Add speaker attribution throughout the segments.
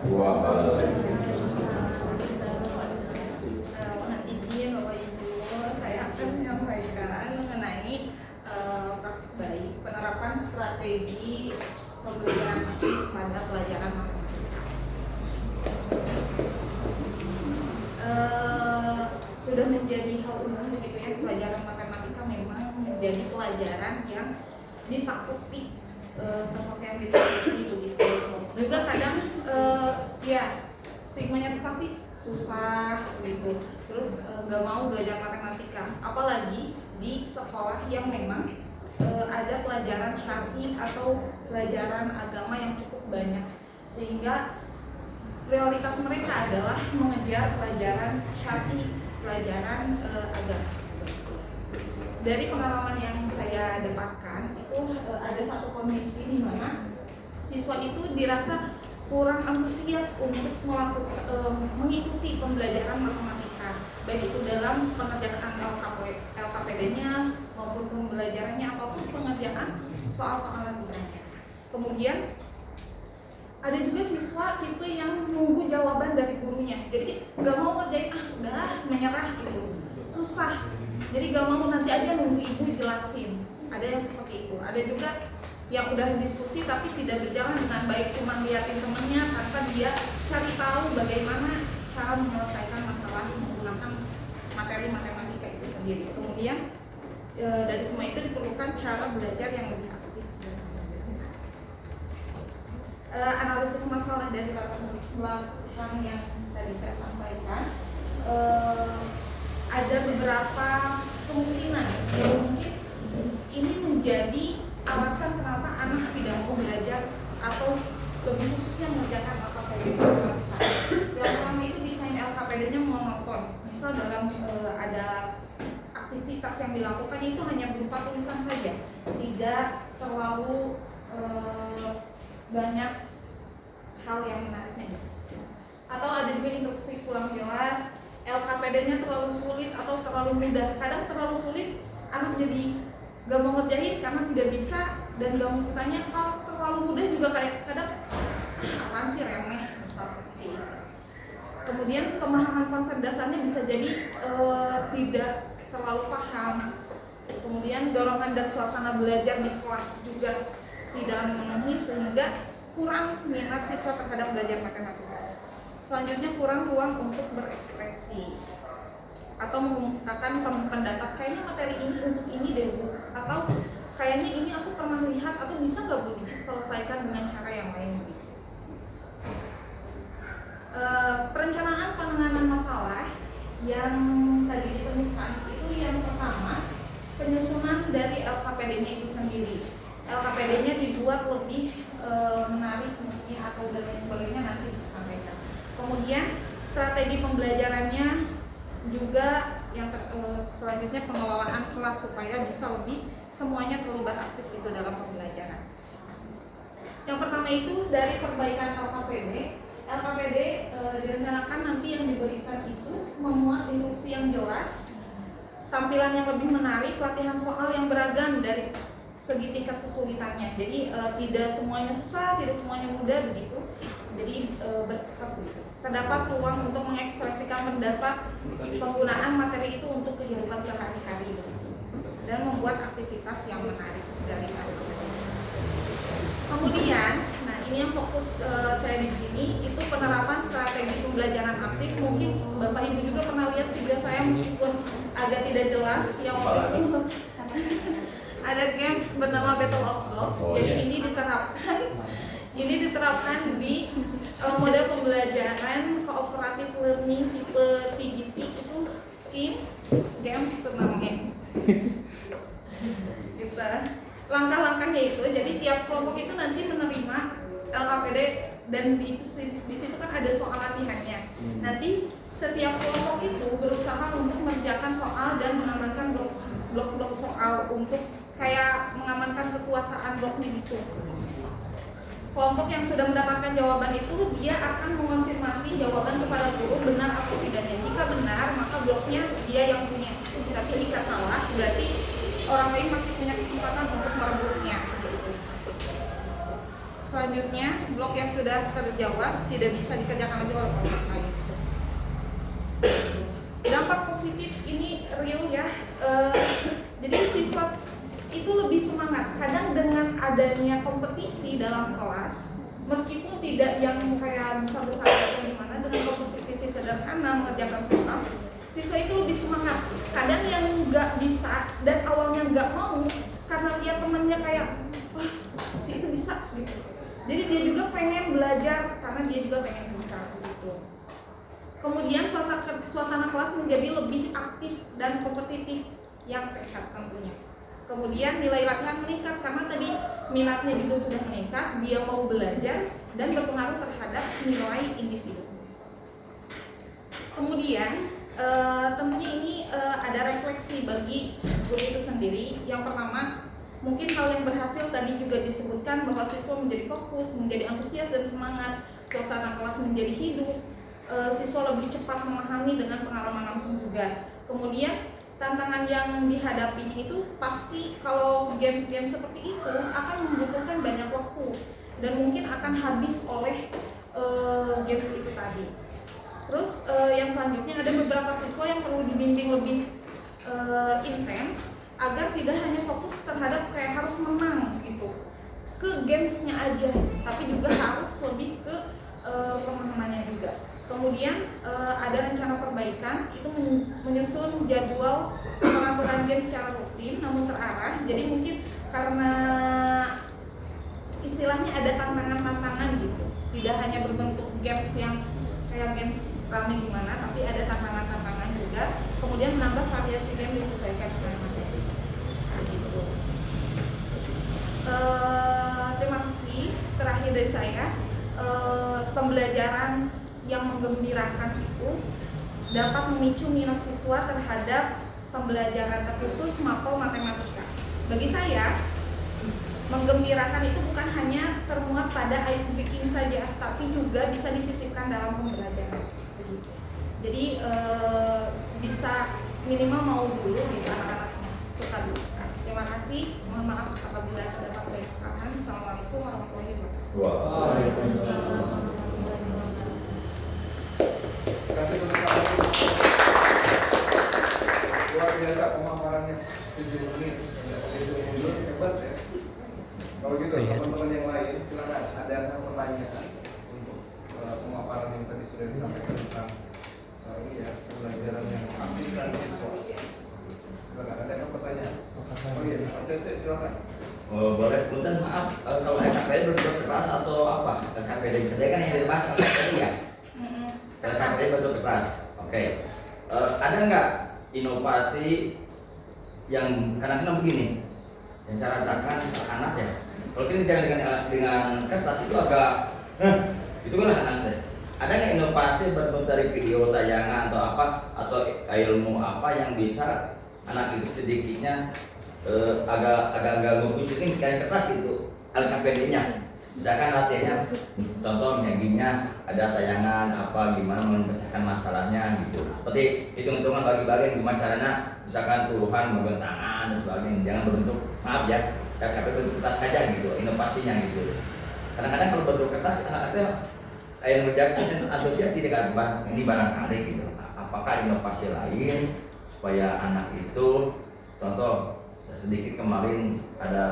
Speaker 1: Izin Bapak Ibu, saya akan menyampaikan mengenai praktik baik penerapan strategi pembelajaran aktif pada pelajaran matematika. Sudah menjadi hal umum begitu ya, pelajaran matematika memang menjadi pelajaran yang ditakuti, sosok yang ditakuti begitu. Juga kadang ya stigmanya itu pasti susah gitu, terus nggak mau belajar matematika, apalagi di sekolah yang memang ada pelajaran syar'i atau pelajaran agama yang cukup banyak, sehingga prioritas mereka adalah mengejar pelajaran syar'i, pelajaran agama. Dari pengalaman yang saya dapatkan itu ada satu kondisi di mana siswa itu dirasa kurang antusias untuk mengikuti pembelajaran matematika, baik itu dalam pengerjaan LKPD-nya maupun pembelajarannya ataupun pengerjaan soal-soal latihannya. Kemudian ada juga siswa tipe yang nunggu jawaban dari gurunya, jadi nggak mau ngerjain, udah menyerah gitu, susah, jadi nggak mau, nanti aja nunggu ibu jelasin. Ada yang seperti itu. Ada juga yang udah diskusi tapi tidak berjalan dengan baik, cuma liatin temennya tanpa dia cari tahu bagaimana cara menyelesaikan masalah menggunakan materi matematika itu sendiri. Kemudian dari semua itu diperlukan cara belajar yang lebih aktif. Analisis masalah dari latar belakang yang tadi saya sampaikan, ada beberapa kemungkinan yang mungkin ini menjadi alasan kenapa anak tidak mau belajar atau lebih khususnya mengerjakan LKPD. Yang pertama itu desain LKPD-nya monoton. Misal dalam ada aktivitas yang dilakukan itu hanya berupa tulisan saja, tidak terlalu banyak hal yang menariknya. Atau ada juga instruksi kurang jelas, LKPD-nya terlalu sulit atau terlalu mudah. Kadang terlalu sulit, anak jadi gak mau ngerjain karena tidak bisa dan gak mau bertanya. Kalau terlalu mudah juga kayak kadang apaan sih, remeh, misal seperti itu. Kemudian pemahaman konsep dasarnya bisa jadi tidak terlalu paham. Kemudian dorongan dan suasana belajar di kelas juga tidak memenuhi, sehingga kurang minat siswa terhadap belajar matematika. Selanjutnya kurang ruang untuk berekspresi atau mengungkapkan pendapat, kayaknya materi ini untuk ini deh Bu, atau kayaknya ini aku pernah lihat, atau bisa nggak Bu diselesaikan dengan cara yang lain gitu. Perencanaan penanganan masalah yang tadi ditemukan itu yang pertama, penyusunan dari LKPD-nya itu sendiri. LKPD-nya dibuat lebih menarik mungkin atau dan lain sebagainya, nanti disampaikan. Kemudian strategi pembelajarannya juga yang selanjutnya pengelolaan kelas supaya bisa lebih semuanya terlibat aktif itu dalam pembelajaran. Yang pertama itu dari perbaikan LKPD. LKPD direncanakan nanti yang diberikan itu memuat instruksi yang jelas, tampilan yang lebih menarik, latihan soal yang beragam dari segi tingkat kesulitannya. Jadi tidak semuanya susah, tidak semuanya mudah begitu. Jadi bertahap begitu. Terdapat ruang untuk mengekspresikan pendapat, penggunaan materi itu untuk kehidupan sehari-hari dan membuat aktivitas yang menarik dari LKPD. Kemudian, nah ini yang fokus saya di sini itu penerapan strategi pembelajaran aktif. Mungkin Bapak Ibu juga pernah lihat video saya meskipun agak tidak jelas yang waktu itu ada games bernama Battle of Blocks. Jadi ini diterapkan di model pembelajaran cooperative learning tipe TGT, itu Team Games Tournament. Gitu. Langkah-langkahnya itu, jadi tiap kelompok itu nanti menerima LKPD dan di situ kan ada soal latihannya. Nanti setiap kelompok itu berusaha untuk mengerjakan soal dan mengamankan blok-blok soal untuk kayak mengamankan kekuasaan bloknya gitu. Kelompok yang sudah mendapatkan jawaban itu dia akan mengonfirmasi jawaban kepada guru benar atau tidaknya. Jika benar maka bloknya dia yang punya. Tapi jika salah berarti orang lain masih punya kesempatan untuk merebutnya. selanjutnya blok yang sudah terjawab tidak bisa dikerjakan lagi oleh orang lain. Dampak positif ini real ya. Jadi siswa itu lebih semangat. Kadang dengan adanya kompetisi dalam kelas, meskipun tidak yang kayak besar-besar atau gimana, dengan kompetisi sederhana mengerjakan soal, siswa itu lebih semangat. Kadang yang nggak bisa dan awalnya nggak mau karena lihat temannya kayak, wah si itu bisa gitu. Jadi dia juga pengen belajar karena dia juga pengen bisa gitu. Kemudian suasana kelas menjadi lebih aktif dan kompetitif yang sehat tentunya. Kemudian nilai latihan meningkat karena tadi minatnya juga sudah meningkat, dia mau belajar dan berpengaruh terhadap nilai individu. Kemudian tentunya ini ada refleksi bagi guru itu sendiri. Yang pertama, mungkin hal yang berhasil tadi juga disebutkan bahwa siswa menjadi fokus, menjadi antusias dan semangat, suasana kelas menjadi hidup, siswa lebih cepat memahami dengan pengalaman langsung juga. Kemudian tantangan yang dihadapinya itu pasti kalau games-games seperti itu akan membutuhkan banyak waktu dan mungkin akan habis oleh games itu tadi. Terus yang selanjutnya ada beberapa siswa yang perlu dibimbing lebih intens agar tidak hanya fokus terhadap kayak harus menang gitu ke gamesnya aja, tapi juga harus lebih ke pemahamannya juga. Kemudian ada rencana perbaikan, itu menyusun jadwal pengaturan game secara rutin namun terarah. Jadi mungkin karena istilahnya ada tantangan-tantangan gitu, tidak hanya berbentuk games yang kayak games rame gimana, tapi ada tantangan-tantangan juga. Kemudian menambah variasi game disesuaikan dengan materi. Gitu. Terima kasih. Terakhir dari saya, pembelajaran yang menggembirakan itu dapat memicu minat siswa terhadap pembelajaran terkhusus mapel matematika. Bagi saya, menggembirakan itu bukan hanya termuat pada ice breaking saja, tapi juga bisa disisipkan dalam pembelajaran. Jadi bisa minimal mau dulu gitu anak-anaknya, suka dulu. Terima kasih. Mohon maaf apabila terdapat banyak kesalahan. Assalamualaikum warahmatullahi wabarakatuh.
Speaker 2: Waalaikumsalam. Kasih tepuk tangan. Luar biasa pemaparannya, 7 menit. Itu hebat ya. Kalau gitu teman-teman yang lain silakan, ada pertanyaan untuk pemaparan yang tadi sudah disampaikan tentang ini ya, pembelajaran yang aktif dan siswa. Silakan, ada pertanyaan? Oh iya, Pak Cece silakan.
Speaker 3: Oh, boleh, punten maaf kalau LKPD berbentuk keras atau apa? LKPD tadi kan yang dibahas LKPD ya? LKPD berbentuk keras. Oke. Ada nggak inovasi yang kadang-kadang begini yang saya rasakan anak ya? Kalau kita jangan dengan kertas itu agak, itu kan anak deh. Ada nggak inovasi berbentuk dari video tayangan atau apa atau ilmu apa yang bisa anak itu sedikitnya agak bagus ini kayak kertas gitu LKPD-nya. Misalkan latihannya, contoh meginya ada tayangan apa gimana memecahkan masalahnya gitu. Seperti hitung-hitungan bagi-bagi gimana caranya, misalkan puluhan menggunakan tangan dan sebagainya. Jangan berbentuk, maaf ya, LKPD berbentuk kertas saja gitu, inovasinya gitu. Kadang-kadang kalau berbentuk kertas anak-anaknya kayak mengerjakan antusias tidak ada ini barangkali gitu. Apakah inovasi lain supaya anak itu, contoh sedikit kemarin ada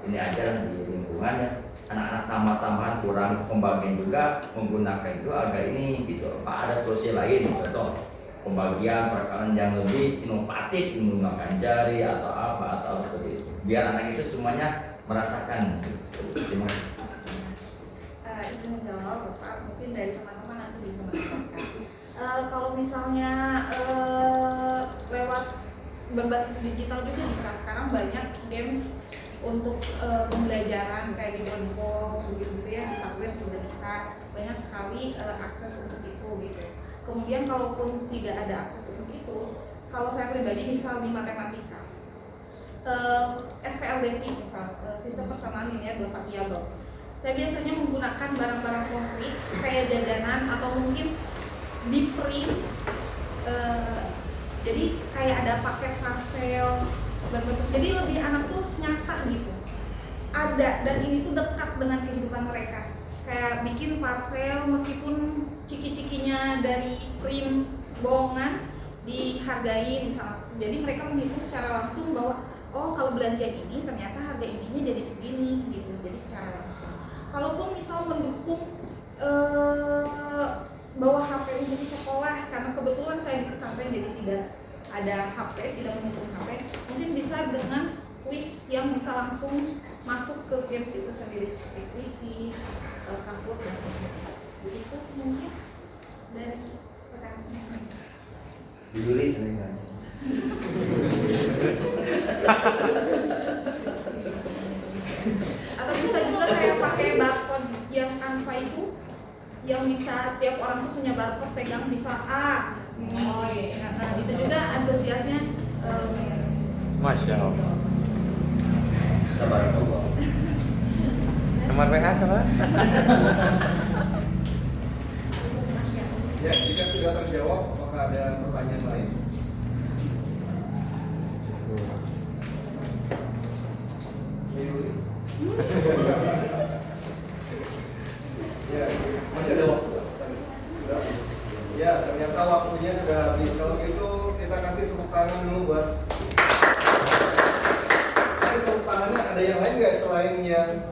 Speaker 3: ini aja di lingkungan ya, anak-anak tambahan kurang pembagian juga menggunakan itu agak ini gitu. Pak ada solusi lain, contoh pembagian perkawinan yang lebih inovatif menggunakan jari atau apa atau seperti itu biar anak itu semuanya merasakan gitu. Terima kasih.
Speaker 1: Izin menjawab Bapak, mungkin dari teman-teman nanti bisa menambahkan. Kalau misalnya lewat berbasis digital juga bisa. Sekarang banyak games untuk pembelajaran kayak di handphone begitu ya, di tablet juga bisa. Banyak sekali akses untuk itu gitu. Kemudian kalaupun tidak ada akses untuk itu, kalau saya pribadi misal di matematika, SPLDV misal, sistem persamaan linear dua variabel, saya biasanya menggunakan barang-barang konkret kayak jajanan atau mungkin di print. Jadi kayak ada paket parcel berbentuk, jadi lebih anak tuh nyata gitu, ada, dan ini tuh dekat dengan kehidupan mereka. Kayak bikin parcel meskipun ciki-cikinya dari print bohongan dihargai misalnya. Jadi mereka menghitung secara langsung bahwa oh kalau belanja ini ternyata harga ininya jadi segini gitu. Jadi secara langsung. Kalaupun misal mendukung bawa HP untuk di sekolah karena kebetulan saya di pesantren jadi tidak ada HP, tidak mendukung HP, mungkin bisa dengan kuis yang bisa langsung masuk ke games itu sendiri seperti kuisis, Kahoot dan sebagainya. Begitu mungkin dari rekan.
Speaker 3: Juli dengan
Speaker 1: Atau bisa juga kayak pakai barcode yang Canva itu yang bisa tiap orang tuh punya barcode pegang bisa ini.
Speaker 4: Oh, iya.
Speaker 1: Nah, itu juga antusiasnya
Speaker 5: Masya Allah.
Speaker 3: sabar dulu.
Speaker 5: Nomor WA siapa?
Speaker 2: Ya, jika sudah terjawab, apakah ada pertanyaan lain? Yuli. Ya, masih ada waktu. Sudah. Ya, ternyata waktunya sudah habis. Kalau gitu kita kasih tepuk tangan dulu buat. Tepuk tangannya ada yang lain nggak selain yang